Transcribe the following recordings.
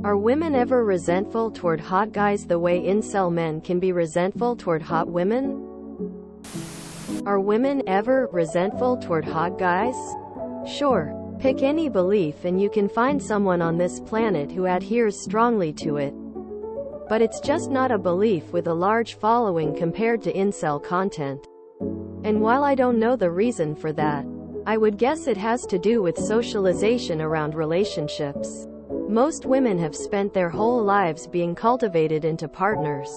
Are women ever resentful toward hot guys the way incel men can be resentful toward hot women? Are women ever resentful toward hot guys? Sure. Pick any belief and you can find someone on this planet who adheres strongly to it. But it's just not a belief with a large following compared to incel content. And while I don't know the reason for that, I would guess it has to do with socialization around relationships. Most women have spent their whole lives being cultivated into partners.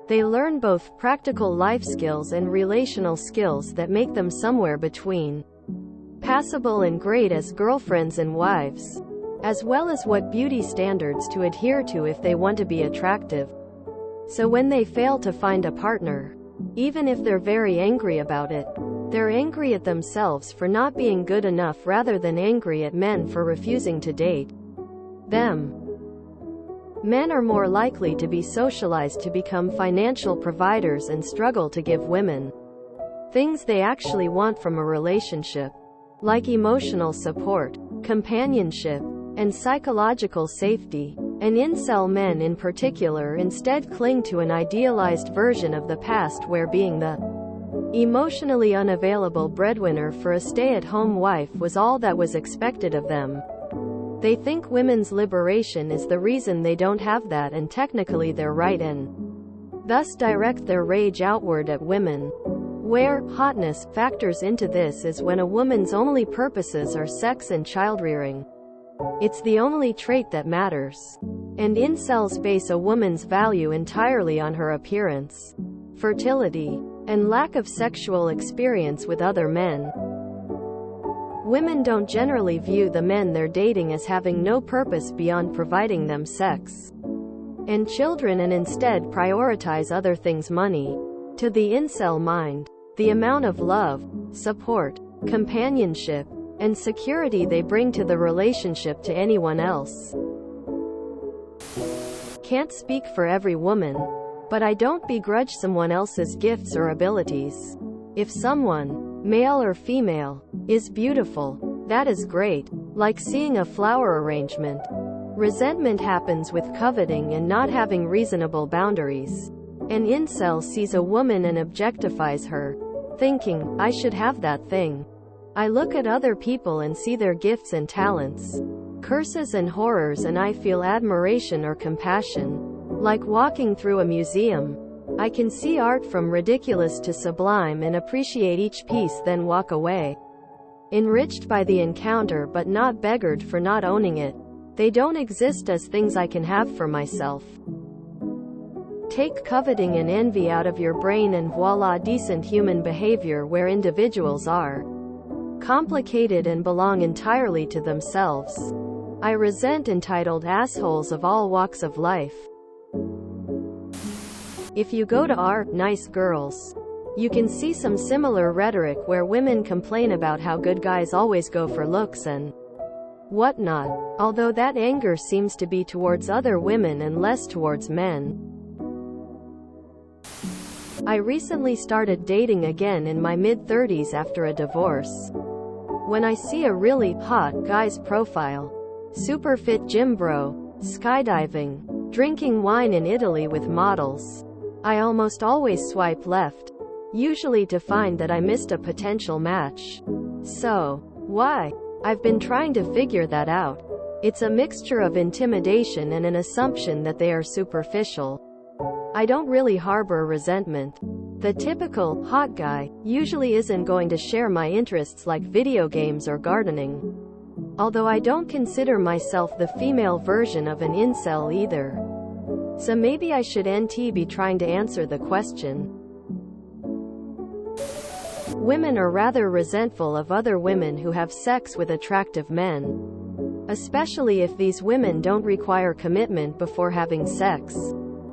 They learn both practical life skills and relational skills that make them somewhere between passable and great as girlfriends and wives, as well as what beauty standards to adhere to if they want to be attractive. So when they fail to find a partner, even if they're very angry about it, they're angry at themselves for not being good enough rather than angry at men for refusing to date them. Men are more likely to be socialized to become financial providers and struggle to give women things they actually want from a relationship, like emotional support, companionship, and psychological safety. And incel men in particular instead cling to an idealized version of the past where being the emotionally unavailable breadwinner for a stay-at-home wife was all that was expected of them. They think women's liberation is the reason they don't have that, and technically they're right, and thus direct their rage outward at women. Where hotness factors into this is when a woman's only purposes are sex and childrearing. It's the only trait that matters. And incels base a woman's value entirely on her appearance, fertility, and lack of sexual experience with other men. Women don't generally view the men they're dating as having no purpose beyond providing them sex and children, and instead prioritize other things. Money. To the incel mind, the amount of love, support, companionship, and security they bring to the relationship to anyone else. Can't speak for every woman, but I don't begrudge someone else's gifts or abilities. If someone, male or female, is beautiful, that is great, like seeing a flower arrangement. Resentment happens with coveting and not having reasonable boundaries. An incel sees a woman and objectifies her, thinking, I should have that thing. I look at other people and see their gifts and talents, curses and horrors, and I feel admiration or compassion. Like walking through a museum. I can see art from ridiculous to sublime and appreciate each piece, then walk away, enriched by the encounter but not beggared for not owning it. They don't exist as things I can have for myself. Take coveting and envy out of your brain and voila, decent human behavior where individuals are complicated and belong entirely to themselves. I resent entitled assholes of all walks of life. If you go to our nice girls, you can see some similar rhetoric where women complain about how good guys always go for looks and whatnot, although that anger seems to be towards other women and less towards men. I recently started dating again in my mid-30s after a divorce. When I see a really hot guy's profile, super fit gym bro, skydiving, drinking wine in Italy with models, I almost always swipe left, usually to find that I missed a potential match. So, why? I've been trying to figure that out. It's a mixture of intimidation and an assumption that they are superficial. I don't really harbor resentment. The typical hot guy usually isn't going to share my interests like video games or gardening. Although I don't consider myself the female version of an incel either. So maybe I should be trying to answer the question. Women are rather resentful of other women who have sex with attractive men, especially if these women don't require commitment before having sex.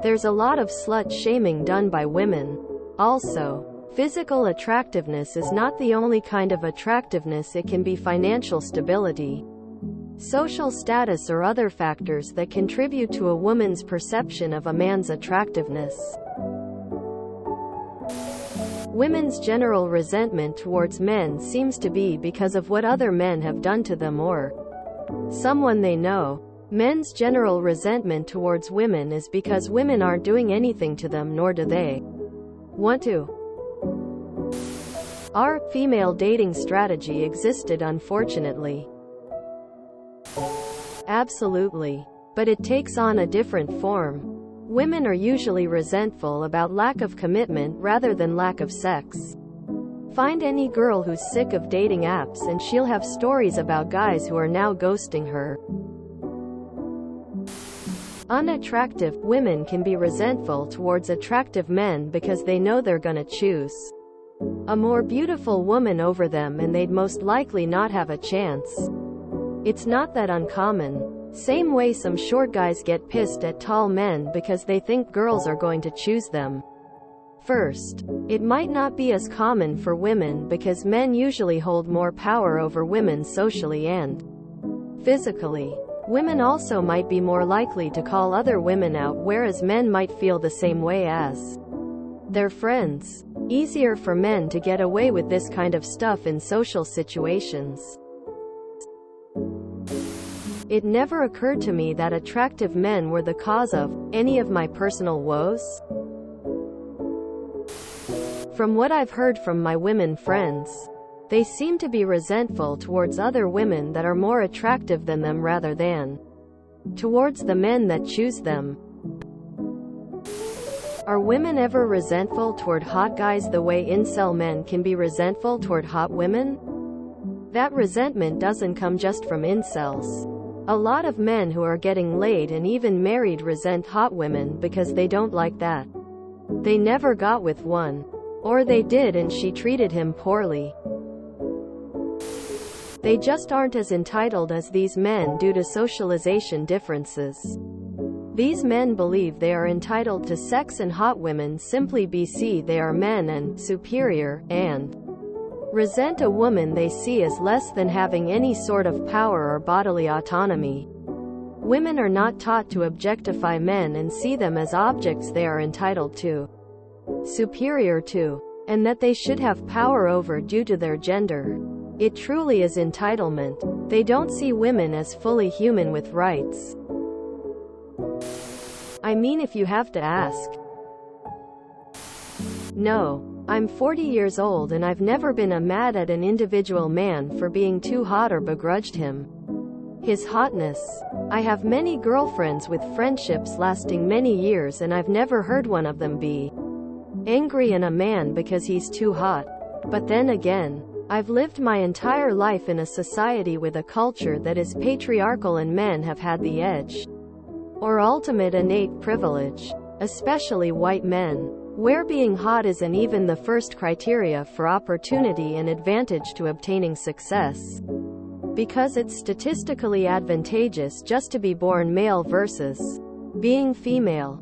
There's a lot of slut-shaming done by women. Also, physical attractiveness is not the only kind of attractiveness. It can be financial stability, social status, or other factors that contribute to a woman's perception of a man's attractiveness. Women's general resentment towards men seems to be because of what other men have done to them or someone they know. Men's general resentment towards women is because women aren't doing anything to them, nor do they want to. Our female dating strategy existed, unfortunately. Absolutely. But it takes on a different form. Women are usually resentful about lack of commitment rather than lack of sex. Find any girl who's sick of dating apps and she'll have stories about guys who are now ghosting her. Unattractive women can be resentful towards attractive men because they know they're gonna choose a more beautiful woman over them and they'd most likely not have a chance. It's not that uncommon. Same way some short guys get pissed at tall men because they think girls are going to choose them first. It might not be as common for women because men usually hold more power over women socially and physically. Women also might be more likely to call other women out, whereas men might feel the same way as their friends. Easier for men to get away with this kind of stuff in social situations. It never occurred to me that attractive men were the cause of any of my personal woes. From what I've heard from my women friends, they seem to be resentful towards other women that are more attractive than them rather than towards the men that choose them. Are women ever resentful toward hot guys the way incel men can be resentful toward hot women? That resentment doesn't come just from incels. A lot of men who are getting laid and even married resent hot women because they don't like that they never got with one. Or they did and she treated him poorly. They just aren't as entitled as these men due to socialization differences. These men believe they are entitled to sex and hot women simply because they are men and superior, and resent a woman they see as less than having any sort of power or bodily autonomy. Women are not taught to objectify men and see them as objects they are entitled to, superior to, and that they should have power over due to their gender. It truly is entitlement. They don't see women as fully human with rights. I mean, if you have to ask. No. I'm 40 years old and I've never been mad at an individual man for being too hot or begrudged him his hotness. I have many girlfriends with friendships lasting many years and I've never heard one of them be angry at a man because he's too hot. But then again, I've lived my entire life in a society with a culture that is patriarchal and men have had the edge, or ultimate innate privilege, especially white men, where being hot isn't even the first criteria for opportunity and advantage to obtaining success, because it's statistically advantageous just to be born male versus being female,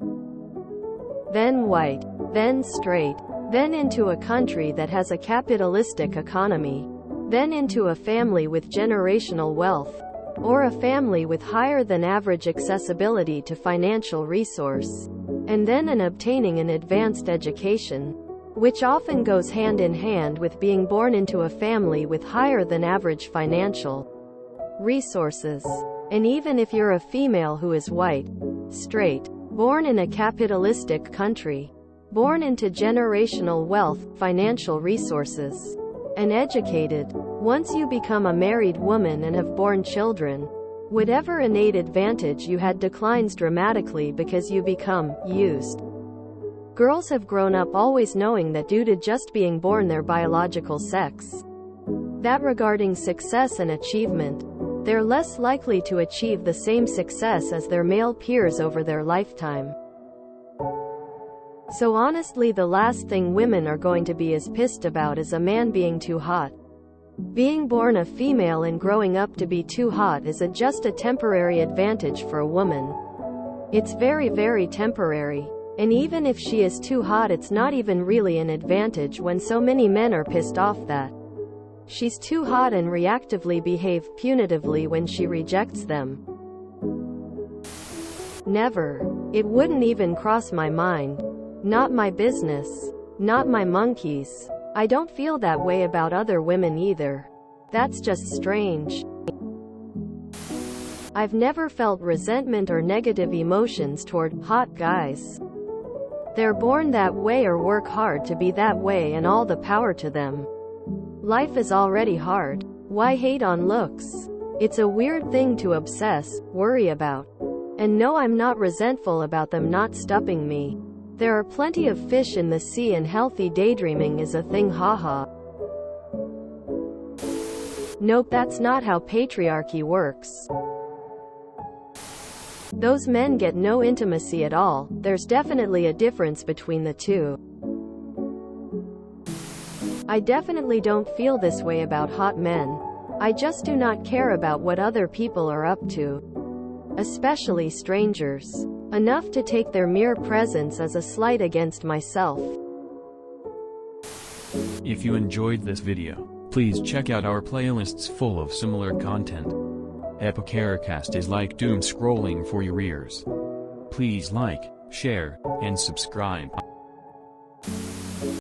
then white, then straight, then into a country that has a capitalistic economy, then into a family with generational wealth, or a family with higher than average accessibility to financial resource, and then obtaining an advanced education, which often goes hand in hand with being born into a family with higher than average financial resources. And even if you're a female who is white, straight, born in a capitalistic country, born into generational wealth, financial resources, and educated, once you become a married woman and have born children, whatever innate advantage you had declines dramatically because you become used. Girls have grown up always knowing that due to just being born their biological sex, that regarding success and achievement, they're less likely to achieve the same success as their male peers over their lifetime. So honestly, the last thing women are going to be as pissed about is a man being too hot. Being born a female and growing up to be too hot is just a temporary advantage for a woman. It's very, very temporary. And even if she is too hot, it's not even really an advantage when so many men are pissed off that she's too hot and reactively behave punitively when she rejects them. Never. It wouldn't even cross my mind. Not my business. Not my monkeys. I don't feel that way about other women either. That's just strange. I've never felt resentment or negative emotions toward hot guys. They're born that way or work hard to be that way, and all the power to them. Life is already hard. Why hate on looks? It's a weird thing to obsess, worry about. And no, I'm not resentful about them not stopping me. There are plenty of fish in the sea, and healthy daydreaming is a thing, haha. Nope, that's not how patriarchy works. Those men get no intimacy at all. There's definitely a difference between the two. I definitely don't feel this way about hot men. I just do not care about what other people are up to. Especially strangers. Enough to take their mere presence as a slight against myself. If you enjoyed this video, please check out our playlists full of similar content. TooAfraidToAsk is like doom scrolling for your ears. Please like, share, and subscribe.